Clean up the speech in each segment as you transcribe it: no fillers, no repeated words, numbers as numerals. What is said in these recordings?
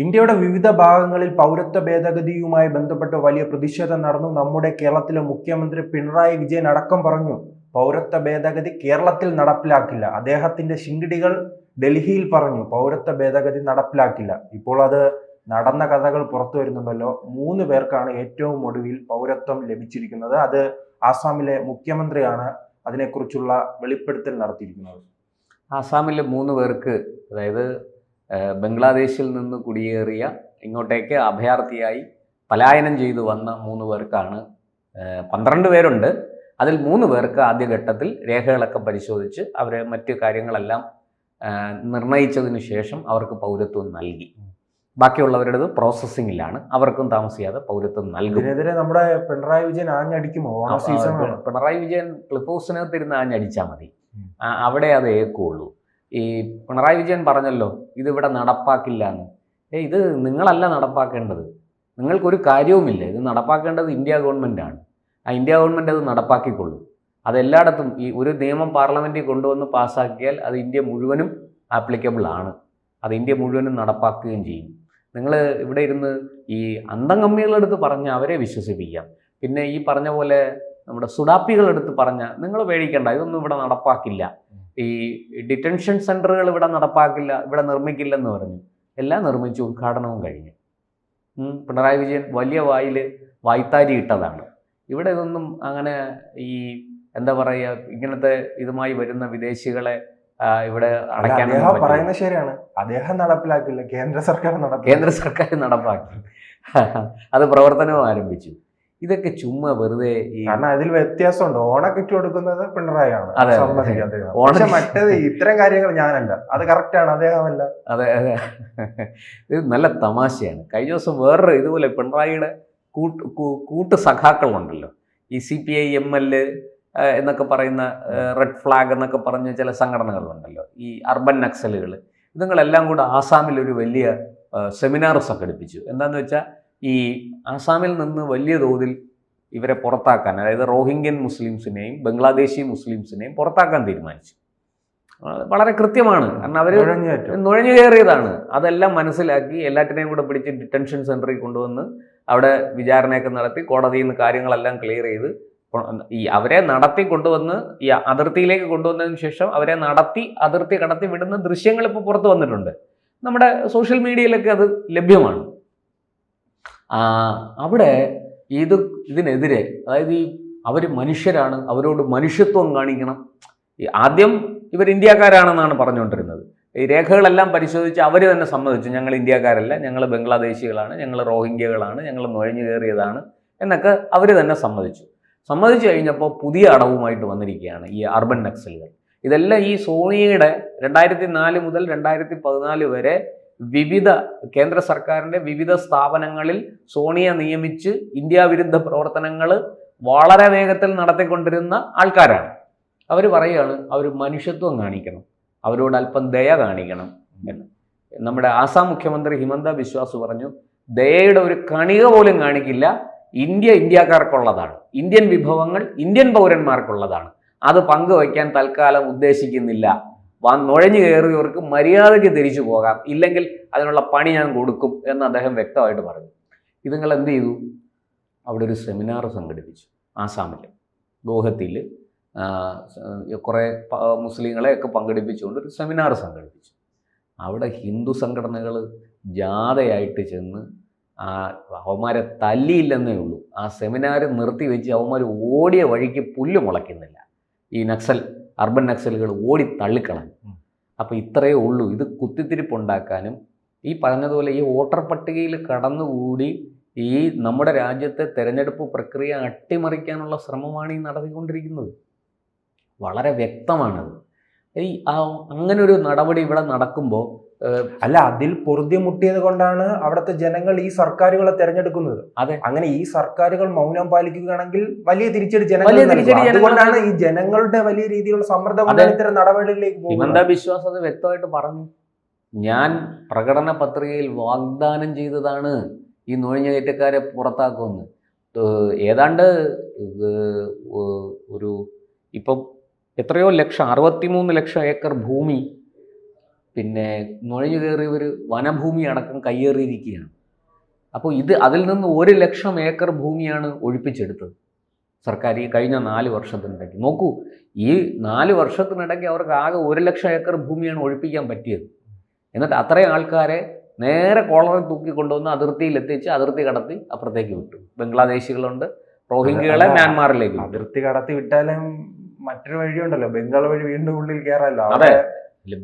ഇന്ത്യയുടെ വിവിധ ഭാഗങ്ങളിൽ പൗരത്വ ഭേദഗതിയുമായി ബന്ധപ്പെട്ട് വലിയ പ്രതിഷേധം നടന്നു. നമ്മുടെ കേരളത്തിലെ മുഖ്യമന്ത്രി പിണറായി വിജയൻ അടക്കം പറഞ്ഞു, പൗരത്വ ഭേദഗതി കേരളത്തിൽ നടപ്പിലാക്കില്ല. അദ്ദേഹത്തിന്റെ ശിങ്കിടികൾ ഡൽഹിയിൽ പറഞ്ഞു, പൗരത്വ ഭേദഗതി നടപ്പിലാക്കില്ല. ഇപ്പോൾ അത് നടന്ന കഥകൾ പുറത്തു വരുന്നുണ്ടല്ലോ. 3 പേർക്കാണ് ഏറ്റവും ഒടുവിൽ പൗരത്വം ലഭിച്ചിരിക്കുന്നത്. അത് ആസാമിലെ മുഖ്യമന്ത്രിയാണ് അതിനെക്കുറിച്ചുള്ള വെളിപ്പെടുത്തൽ നടത്തിയിരിക്കുന്നത്. ആസാമിലെ 3 പേർക്ക്, അതായത് ബംഗ്ലാദേശിൽ നിന്ന് കുടിയേറിയ ഇങ്ങോട്ടേക്ക് അഭയാർത്ഥിയായി പലായനം ചെയ്തു വന്ന 3 പേർക്കാണ്. 12 പേരുണ്ട്. അതിൽ 3 പേർക്ക് ആദ്യഘട്ടത്തിൽ രേഖകളൊക്കെ പരിശോധിച്ച് അവരെ മറ്റു കാര്യങ്ങളെല്ലാം നിർണയിച്ചതിന് ശേഷം അവർക്ക് പൗരത്വം നൽകി. ബാക്കിയുള്ളവരുടേത് പ്രോസസ്സിങ്ങിലാണ്. അവർക്കും താമസിയാതെ പൗരത്വം നൽകും. ഇതിനെതിരെ നമ്മുടെ പിണറായി വിജയൻ ആഞ്ഞടിക്കുമോ? പിണറായി വിജയൻ ക്ലിഫ് ഹൗസിനകത്ത് ഇരുന്ന് ആഞ്ഞടിച്ചാൽ മതി, അവിടെ അത് ഏക്കുള്ളൂ. ഈ പിണറായി വിജയൻ പറഞ്ഞല്ലോ, ഇതിവിടെ നടപ്പാക്കില്ല എന്ന്. ഇത് നിങ്ങളല്ല നടപ്പാക്കേണ്ടത്, നിങ്ങൾക്കൊരു കാര്യവുമില്ല. ഇത് നടപ്പാക്കേണ്ടത് ഇന്ത്യ ഗവൺമെൻറ്റാണ്. ആ ഇന്ത്യ ഗവൺമെൻറ് അത് നടപ്പാക്കിക്കൊള്ളും. അതെല്ലായിടത്തും ഈ ഒരു നിയമം പാർലമെൻറ്റിൽ കൊണ്ടുവന്ന് പാസ്സാക്കിയാൽ അത് ഇന്ത്യ മുഴുവനും ആപ്ലിക്കബിൾ ആണ്. അത് ഇന്ത്യ മുഴുവനും നടപ്പാക്കുകയും ചെയ്യും. നിങ്ങൾ ഇവിടെ ഇരുന്ന് ഈ അന്തംകമ്മികളെടുത്ത് പറഞ്ഞ് അവരെ വിശ്വസിപ്പിക്കാം. പിന്നെ ഈ പറഞ്ഞ പോലെ നമ്മുടെ സുഡാപ്പികളെടുത്ത് പറഞ്ഞാൽ നിങ്ങൾ പേടിക്കേണ്ട, ഇതൊന്നും ഇവിടെ നടപ്പാക്കില്ല. ഈ ഡിറ്റൻഷൻ സെൻ്ററുകൾ ഇവിടെ നടപ്പാക്കില്ല, ഇവിടെ നിർമ്മിക്കില്ലെന്ന് പറഞ്ഞു. എല്ലാം നിർമ്മിച്ചു, ഉദ്ഘാടനവും കഴിഞ്ഞു. പിണറായി വിജയൻ വലിയ വായ്ത്താരി ഇട്ടതാണ്. ഇവിടെ ഇതൊന്നും അങ്ങനെ ഈ എന്താ പറയുക, ഇങ്ങനത്തെ ഇതുമായി വരുന്ന വിദേശികളെ ഇവിടെ അടയ്ക്കാൻ പറയുന്നത് ശരിയാണ്. അദ്ദേഹം നടപ്പിലാക്കില്ല, കേന്ദ്ര സർക്കാർ നടപ്പാക്കി. അത് പ്രവർത്തനവും ആരംഭിച്ചു. ഇതൊക്കെ ചുമ്മാ വെറുതെ കാരണം അതിൽ വ്യത്യാസമുണ്ട്. ഓണക്കിറ്റ് കൊടുക്കുന്നത് പിണറായിയാണ്, പക്ഷെ മറ്റേത് ഇത്തരം കാര്യങ്ങൾ ഞാനല്ല. അത് കറക്റ്റാണ്, അദ്ദേഹമല്ല. അതെ, ഇത് നല്ല തമാശയാണ്. കഴിഞ്ഞ ദിവസം വേറൊരു ഇതുപോലെ പിണറായിയുടെ കൂട്ട് സഖാക്കളുണ്ടല്ലോ, ഈ CPI ML എന്നൊക്കെ പറയുന്ന റെഡ് ഫ്ലാഗ് എന്നൊക്കെ പറഞ്ഞ ചില സംഘടനകളുണ്ടല്ലോ, ഈ അർബൻ നക്സലുകൾ. ഇതുങ്ങളെല്ലാം കൂടെ ആസാമിൽ ഒരു വലിയ സെമിനാർ സംഘടിപ്പിച്ചു. എന്താണെന്ന് വെച്ചാൽ ഈ ആസാമിൽ നിന്ന് വലിയ തോതിൽ ഇവരെ പുറത്താക്കാൻ, അതായത് റോഹിംഗ്യൻ മുസ്ലിംസിനെയും ബംഗ്ലാദേശി മുസ്ലിംസിനെയും പുറത്താക്കാൻ തീരുമാനിച്ചു. വളരെ കൃത്യമാണ്, കാരണം അവർ നുഴഞ്ഞു കയറിയതാണ്. അതെല്ലാം മനസ്സിലാക്കി എല്ലാറ്റിനെയും കൂടെ പിടിച്ച് ഡിറ്റൻഷൻ സെൻറ്ററിൽ കൊണ്ടുവന്ന് അവിടെ വിചാരണയൊക്കെ നടത്തി കോടതിയിൽ നിന്ന് കാര്യങ്ങളെല്ലാം ക്ലിയർ ചെയ്ത് ഈ അവരെ നടത്തി കൊണ്ടുവന്ന് ഈ അതിർത്തിയിലേക്ക് കൊണ്ടുവന്നതിന് ശേഷം അവരെ അതിർത്തി കടത്തി വിടുന്ന ദൃശ്യങ്ങൾ ഇപ്പോൾ പുറത്തു വന്നിട്ടുണ്ട്. നമ്മുടെ സോഷ്യൽ മീഡിയയിലൊക്കെ അത് ലഭ്യമാണ്. അവിടെ ഇതിനെതിരെ, അതായത് അവർ മനുഷ്യരാണ്, അവരോട് മനുഷ്യത്വം കാണിക്കണം. ആദ്യം ഇവർ ഇന്ത്യക്കാരാണെന്നാണ് പറഞ്ഞുകൊണ്ടിരുന്നത്. ഈ രേഖകളെല്ലാം പരിശോധിച്ച് അവർ തന്നെ സമ്മതിച്ചു, ഞങ്ങൾ ഇന്ത്യക്കാരല്ല, ഞങ്ങൾ ബംഗ്ലാദേശികളാണ്, ഞങ്ങൾ റോഹിംഗ്യകളാണ്, ഞങ്ങൾ നുഴഞ്ഞു കയറിയതാണ് എന്നൊക്കെ അവർ തന്നെ സമ്മതിച്ചു കഴിഞ്ഞപ്പോൾ പുതിയ അടവുമായിട്ട് വന്നിരിക്കുകയാണ് ഈ അർബൻ നക്സലുകൾ. ഇതെല്ലാം ഈ സോണിയയുടെ 2004 മുതൽ 2014 വരെ വിവിധ കേന്ദ്ര സർക്കാരിൻ്റെ വിവിധ സ്ഥാപനങ്ങളിൽ സോണിയ നിയമിച്ച് ഇന്ത്യ വിരുദ്ധ പ്രവർത്തനങ്ങൾ വളരെ വേഗത്തിൽ നടത്തിക്കൊണ്ടിരുന്ന ആൾക്കാരാണ്. അവർ പറയുകയാണ്, അവർ മനുഷ്യത്വം കാണിക്കണം, അവരോട് അല്പം ദയ കാണിക്കണം എന്ന്. നമ്മുടെ ആസാം മുഖ്യമന്ത്രി ഹിമന്ത ബിശ്വാസ് പറഞ്ഞു, ദയയുടെ ഒരു കണിക പോലും കാണിക്കില്ല. ഇന്ത്യക്കാർക്കുള്ളതാണ്, ഇന്ത്യൻ വിഭവങ്ങൾ ഇന്ത്യൻ പൗരന്മാർക്കുള്ളതാണ്, അത് പങ്കുവയ്ക്കാൻ തൽക്കാലം ഉദ്ദേശിക്കുന്നില്ല. നുഴഞ്ഞു കയറിയവർക്ക് മര്യാദയ്ക്ക് തിരിച്ചു പോകാം, ഇല്ലെങ്കിൽ അതിനുള്ള പണി ഞാൻ കൊടുക്കും എന്ന് അദ്ദേഹം വ്യക്തമായിട്ട് പറഞ്ഞു. ഇതുങ്ങൾ എന്ത് ചെയ്തു? അവിടെ ഒരു സെമിനാർ സംഘടിപ്പിച്ചു. ആസാമിൽ ഗോഹത്തിയിൽ കുറേ മുസ്ലിങ്ങളെയൊക്കെ പങ്കെടുപ്പിച്ചുകൊണ്ട് ഒരു സെമിനാർ സംഘടിപ്പിച്ചു. അവിടെ ഹിന്ദു സംഘടനകൾ ജാഥയായിട്ട് ചെന്ന് അവന്മാരെ തല്ലിയില്ലെന്നേ ഉള്ളൂ. ആ സെമിനാർ നിർത്തിവെച്ച് അവന്മാർ ഓടിയ വഴിക്ക് പുല്ല് മുളയ്ക്കുന്നില്ല. ഈ അർബൻ നക്സലുകൾ ഓടി തള്ളിക്കളഞ്ഞു. അപ്പോൾ ഇത്രയേ ഉള്ളൂ. ഇത് കുത്തിത്തിരിപ്പുണ്ടാക്കാനും ഈ പറഞ്ഞതുപോലെ ഈ വോട്ടർ പട്ടികയിൽ കടന്നുകൂടി ഈ നമ്മുടെ രാജ്യത്തെ തെരഞ്ഞെടുപ്പ് പ്രക്രിയ അട്ടിമറിക്കാനുള്ള ശ്രമമാണ് ഈ നടത്തിക്കൊണ്ടിരിക്കുന്നത്. വളരെ വ്യക്തമാണത്. അങ്ങനെ ഒരു നടപടി ഇവിടെ നടക്കുമ്പോൾ അല്ല, അതിൽ പൊറുതിമുട്ടിയത് കൊണ്ടാണ് അവിടുത്തെ ജനങ്ങൾ ഈ സർക്കാരുകളെ തെരഞ്ഞെടുക്കുന്നത്. അതെ, അങ്ങനെ ഈ സർക്കാരുകൾ മൗനം പാലിക്കുകയാണെങ്കിൽ വലിയ തിരിച്ചടി അതുകൊണ്ടാണ് ഈ ജനങ്ങളുടെ വലിയ രീതിയിലുള്ള സമ്മർദ്ദം ഇത്തരം നടപടികളിലേക്ക് പോകുന്നത്. ഹിമന്ത ബിശ്വാസ് അത് വ്യക്തമായിട്ട് പറഞ്ഞു. ഞാൻ പ്രകടന പത്രികയിൽ വാഗ്ദാനം ചെയ്തതാണ് ഈ നുഴഞ്ഞുകയറ്റക്കാരെ പുറത്താക്കുമെന്ന്. ഏതാണ്ട് ഇപ്പം എത്രയോ ലക്ഷം, 63 ലക്ഷം ഏക്കർ ഭൂമി പിന്നെ നുഴഞ്ഞു കയറിയവർ വനഭൂമി അടക്കം കയ്യേറിയിരിക്കുകയാണ്. അപ്പോൾ അതിൽ നിന്ന് 1 ലക്ഷം ഏക്കർ ഭൂമിയാണ് ഒഴിപ്പിച്ചെടുത്തത് സർക്കാർ ഈ കഴിഞ്ഞ 4 വർഷത്തിനിടയ്ക്ക്. നോക്കൂ, ഈ 4 വർഷത്തിനിടയ്ക്ക് അവർക്ക് ആകെ 1 ലക്ഷം ഏക്കർ ഭൂമിയാണ് ഒഴിപ്പിക്കാൻ പറ്റിയത്. എന്നിട്ട് അത്രയും ആൾക്കാരെ നേരെ കോളറിൽ തൂക്കിക്കൊണ്ടുവന്ന് അതിർത്തിയിൽ എത്തിച്ച് അതിർത്തി കടത്തി അപ്പുറത്തേക്ക് വിട്ടു. ബംഗ്ലാദേശികളുണ്ട്, റോഹിംഗ്യകളെ മ്യാൻമാറിലേക്ക് വിട്ടു. അതിർത്തി കടത്തി വിട്ടാലും മറ്റൊരു വഴിയുണ്ടല്ലോ, ബംഗാൾ വഴി വീണ്ടും ഉള്ളിൽ കയറാമല്ലോ. അതെ,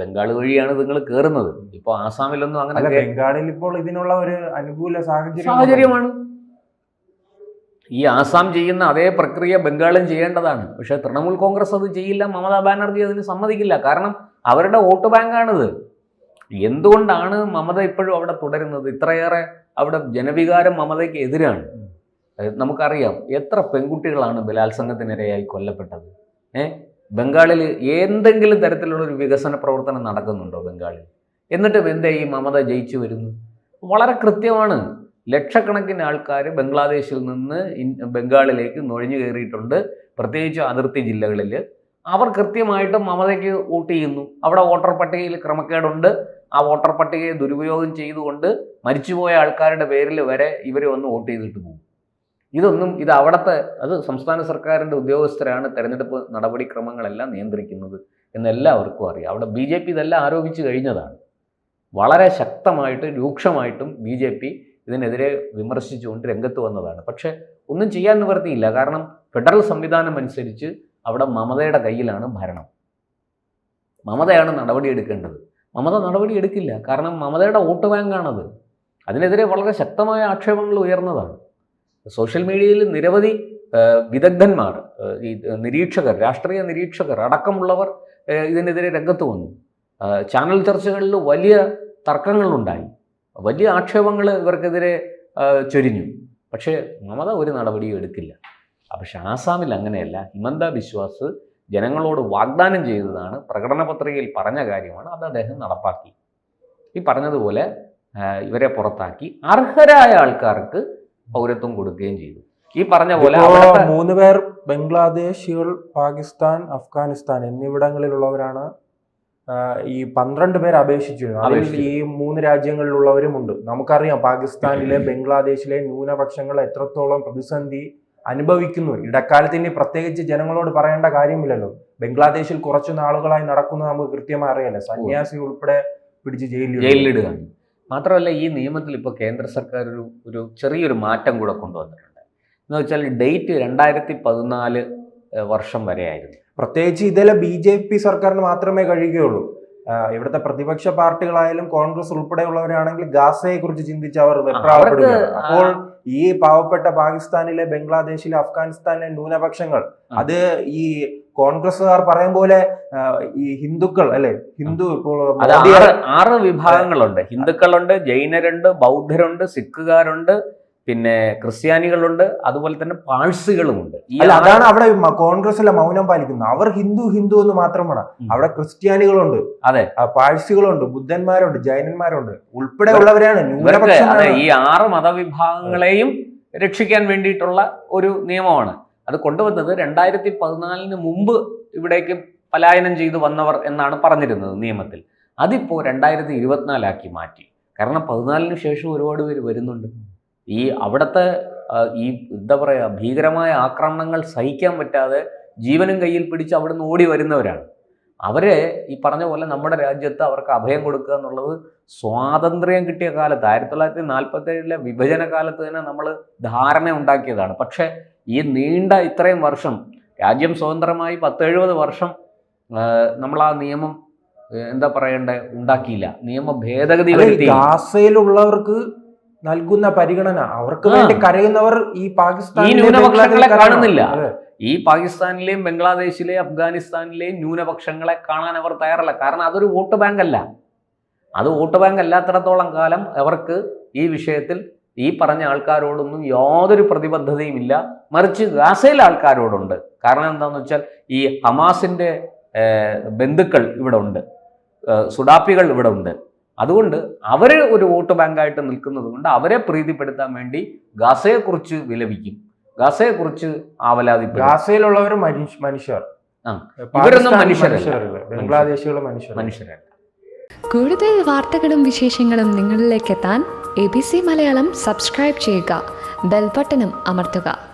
ബംഗാൾ വഴിയാണ് നിങ്ങൾ കയറുന്നത്. ഇപ്പൊ ആസാമിലൊന്നും അങ്ങനെ. ബംഗാളിൽ ഇപ്പോൾ ഇതിനുള്ള ഒരു അനുകൂല സാഹചര്യമാണ്. ഈ ആസാം ചെയ്യുന്ന അതേ പ്രക്രിയ ബംഗാളും ചെയ്യേണ്ടതാണ്. പക്ഷേ തൃണമൂൽ കോൺഗ്രസ് അത് ചെയ്യില്ല, മമതാ ബാനർജി അതിന് സമ്മതിക്കില്ല. കാരണം അവരുടെ വോട്ട് ബാങ്കാണിത്. എന്തുകൊണ്ടാണ് മമത ഇപ്പോഴും അവിടെ തുടരുന്നത്? ഇത്രയേറെ അവിടെ ജനവികാരം മമതയ്ക്ക് എതിരാണ്. നമുക്കറിയാം എത്ര പെൺകുട്ടികളാണ് ബലാത്സംഗത്തിനിരയായി കൊല്ലപ്പെട്ടത്. ബംഗാളിൽ എന്തെങ്കിലും തരത്തിലുള്ളൊരു വികസന പ്രവർത്തനം നടക്കുന്നുണ്ടോ ബംഗാളിൽ? എന്നിട്ടും എന്തേ ഈ മമത ജയിച്ചു വരുന്നു? വളരെ കൃത്യമാണ്. ലക്ഷക്കണക്കിന് ആൾക്കാർ ബംഗ്ലാദേശിൽ നിന്ന് ബംഗാളിലേക്ക് നുഴഞ്ഞു കയറിയിട്ടുണ്ട്, പ്രത്യേകിച്ച് അതിർത്തി ജില്ലകളിൽ. അവർ കൃത്യമായിട്ടും മമതയ്ക്ക് വോട്ട് ചെയ്യുന്നു. അവിടെ വോട്ടർ പട്ടികയിൽ ക്രമക്കേടുണ്ട്. ആ വോട്ടർ പട്ടികയെ ദുരുപയോഗം ചെയ്തുകൊണ്ട് മരിച്ചുപോയ ആൾക്കാരുടെ പേരിൽ വരെ ഇവർ വന്ന് വോട്ട് ചെയ്തിട്ട് പോകും. ഇത് അവിടുത്തെ സംസ്ഥാന സർക്കാരിൻ്റെ ഉദ്യോഗസ്ഥരാണ് തെരഞ്ഞെടുപ്പ് നടപടിക്രമങ്ങളെല്ലാം നിയന്ത്രിക്കുന്നത് എന്നെല്ലാവർക്കും അറിയാം. അവിടെ BJP ഇതെല്ലാം ആരോപിച്ചു കഴിഞ്ഞതാണ്. വളരെ ശക്തമായിട്ട് രൂക്ഷമായിട്ടും BJP ഇതിനെതിരെ വിമർശിച്ചുകൊണ്ട് രംഗത്ത് വന്നതാണ്. പക്ഷേ ഒന്നും ചെയ്യാൻ നിവർത്തിയില്ല. കാരണം ഫെഡറൽ സംവിധാനം അനുസരിച്ച് അവിടെ മമതയുടെ കയ്യിലാണ് ഭരണം. മമതയാണ് നടപടി എടുക്കേണ്ടത്. മമത നടപടി എടുക്കില്ല. കാരണം മമതയുടെ വോട്ട് ബാങ്കാണത്. അതിനെതിരെ വളരെ ശക്തമായ ആക്ഷേപങ്ങൾ ഉയർന്നതാണ്. സോഷ്യൽ മീഡിയയിൽ നിരവധി വിദഗ്ധന്മാർ, ഈ നിരീക്ഷകർ, രാഷ്ട്രീയ നിരീക്ഷകർ അടക്കമുള്ളവർ ഇതിനെതിരെ രംഗത്ത് വന്നു. ചാനൽ ചർച്ചകളിൽ വലിയ തർക്കങ്ങളുണ്ടായി, വലിയ ആക്ഷേപങ്ങൾ ഇവർക്കെതിരെ ചൊരിഞ്ഞു. പക്ഷേ മമത ഒരു നടപടിയും എടുക്കില്ല. പക്ഷേ ആസാമിൽ അങ്ങനെയല്ല. ഹിമന്ത ബിശ്വാസ് ജനങ്ങളോട് വാഗ്ദാനം ചെയ്തതാണ്, പ്രകടന പത്രികയിൽ പറഞ്ഞ കാര്യമാണ്, അത് അദ്ദേഹം നടപ്പാക്കി. ഈ പറഞ്ഞതുപോലെ ഇവരെ പുറത്താക്കി അർഹരായ ആൾക്കാർക്ക് പൗരത്വം കൊടുക്കുകയും ചെയ്തു. ഈ പറഞ്ഞ പോലെ 3 പേർ ബംഗ്ലാദേശികൾ, പാകിസ്ഥാൻ, അഫ്ഗാനിസ്ഥാൻ എന്നിവിടങ്ങളിലുള്ളവരാണ്. ഈ 12 പേർ അപേക്ഷിച്ചിരുന്നു. അതിൽ ഈ 3 രാജ്യങ്ങളിലുള്ളവരുമുണ്ട്. നമുക്കറിയാം പാകിസ്ഥാനിലെ ബംഗ്ലാദേശിലെ ന്യൂനപക്ഷങ്ങൾ എത്രത്തോളം പ്രതിസന്ധി അനുഭവിക്കുന്നു. ഇടക്കാലത്ത് ഇനി പ്രത്യേകിച്ച് ജനങ്ങളോട് പറയേണ്ട കാര്യമില്ലല്ലോ. ബംഗ്ലാദേശിൽ കുറച്ചു നാളുകളായി നടക്കുന്നത് നമുക്ക് കൃത്യമായി അറിയാലോ. സന്യാസി ഉൾപ്പെടെ പിടിച്ച് ജയിലിലിടുകയാണ്. മാത്രമല്ല ഈ നിയമത്തിൽ ഇപ്പോൾ കേന്ദ്ര സർക്കാർ ഒരു ചെറിയൊരു മാറ്റം കൂടെ കൊണ്ടുവന്നിട്ടുണ്ട്. എന്ന് വെച്ചാൽ ഡേറ്റ് 2014 വർഷം വരെയായിരുന്നു. പ്രത്യേകിച്ച് ഇതിലെ BJP സർക്കാരിന് മാത്രമേ കഴിയുകയുള്ളൂ. ഇവിടുത്തെ പ്രതിപക്ഷ പാർട്ടികളായാലും കോൺഗ്രസ് ഉൾപ്പെടെയുള്ളവരാണെങ്കിൽ ഗാസയെ കുറിച്ച് ചിന്തിച്ച് അവർ വെപ്രാളപ്പെടുകയാണ്. അപ്പോൾ ഈ പാവപ്പെട്ട പാകിസ്ഥാനിലെ, ബംഗ്ലാദേശിലെ, അഫ്ഗാനിസ്ഥാനിലെ ന്യൂനപക്ഷങ്ങൾ, അത് ഈ കോൺഗ്രസ്സുകാർ പറയും പോലെ ഈ ഹിന്ദുക്കൾ അല്ലെ, ഹിന്ദു ഇപ്പോൾ 6 വിഭാഗങ്ങളുണ്ട്. ഹിന്ദുക്കളുണ്ട്, ജൈനരുണ്ട്, ബൗദ്ധരുണ്ട്, സിഖുകാരുണ്ട്, പിന്നെ ക്രിസ്ത്യാനികളുണ്ട്, അതുപോലെ തന്നെ പാഴ്സികളുമുണ്ട്. അതാണ് അവിടെ കോൺഗ്രസിലെ മൗനം പാലിക്കുന്നത്. അവർ ഹിന്ദു എന്ന് മാത്രമാണ്. അവിടെ ക്രിസ്ത്യാനികളുണ്ട്, അതെ, പാഴ്സികളുണ്ട്, ബുദ്ധന്മാരുണ്ട്, ജൈനന്മാരുണ്ട്, ഉൾപ്പെടെയുള്ളവരാണ് ഈ 6 മതവിഭാഗങ്ങളെയും രക്ഷിക്കാൻ വേണ്ടിയിട്ടുള്ള ഒരു നിയമമാണ്. അത് കൊണ്ടുവന്നത് 2014 മുമ്പ് ഇവിടേക്ക് പലായനം ചെയ്തു വന്നവർ എന്നാണ് പറഞ്ഞിരുന്നത് നിയമത്തിൽ. അതിപ്പോൾ 2024 മാറ്റി. കാരണം 14 ശേഷം ഒരുപാട് പേര് വരുന്നുണ്ട്. ഈ അവിടുത്തെ ഈ എന്താ പറയുക, ഭീകരമായ ആക്രമണങ്ങൾ സഹിക്കാൻ പറ്റാതെ ജീവനും കയ്യിൽ പിടിച്ച് അവിടുന്ന് ഓടി വരുന്നവരാണ്. അവരെ ഈ പറഞ്ഞ പോലെ നമ്മുടെ രാജ്യത്ത് അവർക്ക് അഭയം കൊടുക്കുക എന്നുള്ളത് സ്വാതന്ത്ര്യം കിട്ടിയ കാലത്ത് 1947 വിഭജന കാലത്ത് തന്നെ നമ്മൾ ധാരണ ഉണ്ടാക്കിയതാണ്. പക്ഷേ ഈ നീണ്ട ഇത്രയും വർഷം, രാജ്യം സ്വതന്ത്രമായി 10-70 വർഷം നമ്മൾ ആ നിയമം എന്താ പറയണ്ടേ ഉണ്ടാക്കിയില്ല. നിയമ ഭേദഗതി വരുത്തി. ഗാസയിലുള്ളവർക്ക് നൽകുന്ന പരിഗണന, അവർക്ക് വേണ്ടി കരയുന്നവർ ഈ പാകിസ്ഥാൻ ന്യൂനപക്ഷങ്ങളെ കാണുന്നില്ല. ഈ പാകിസ്ഥാനിലെയും ബംഗ്ലാദേശിലെയും അഫ്ഗാനിസ്ഥാനിലെയും ന്യൂനപക്ഷങ്ങളെ കാണാൻ അവർ തയ്യാറല്ല. കാരണം അതൊരു വോട്ട് ബാങ്ക് അല്ല. അത് വോട്ട് ബാങ്ക് അല്ലാത്തിടത്തോളം കാലം അവർക്ക് ഈ വിഷയത്തിൽ ഈ പറഞ്ഞ ആൾക്കാരോടൊന്നും യാതൊരു പ്രതിബദ്ധതയും ഇല്ല. മറിച്ച് ഗാസയിലെ ആൾക്കാരോടുണ്ട്. കാരണം എന്താണെന്ന് വെച്ചാൽ ഈ ഹമാസിൻ്റെ ബന്ധുക്കൾ ഇവിടെ ഉണ്ട്, സുഡാപ്പികൾ ഇവിടെ ഉണ്ട്. അതുകൊണ്ട് അവർ ഒരു വോട്ട് ബാങ്കായിട്ട് നിൽക്കുന്നത് കൊണ്ട് അവരെ പ്രീതിപ്പെടുത്താൻ വേണ്ടി ഗാസയെക്കുറിച്ച് വിലപിക്കും, ഗാസയെക്കുറിച്ച് ആവലാതിപ്പെടും. ഗാസയിലുള്ളവർ മനുഷ്യർ, ഇവരൊന്നും മനുഷ്യരല്ല, ബംഗ്ലാദേശികൾ മനുഷ്യരല്ല. കൂടുതൽ വാർത്തകളും വിശേഷങ്ങളും നിങ്ങളിലേക്ക് എത്താൻ ABC മലയാളം സബ്സ്ക്രൈബ് ചെയ്യുക, ബെൽബട്ടനും അമർത്തുക.